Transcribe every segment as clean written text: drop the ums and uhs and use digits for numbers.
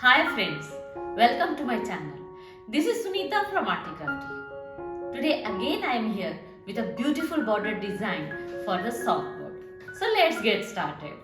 Hi friends, welcome to my channel. This is Sunita from Articrafty. Today again I am here with a beautiful border design for the soft board. So let's get started.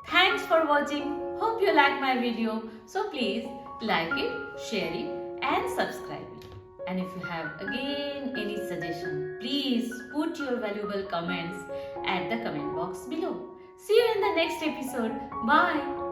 Thanks for watching. Hope you like my video. So please like it, share it and subscribe it. And if you have again any suggestion, please put your valuable comments at the comment box below. See you in the next episode. Bye.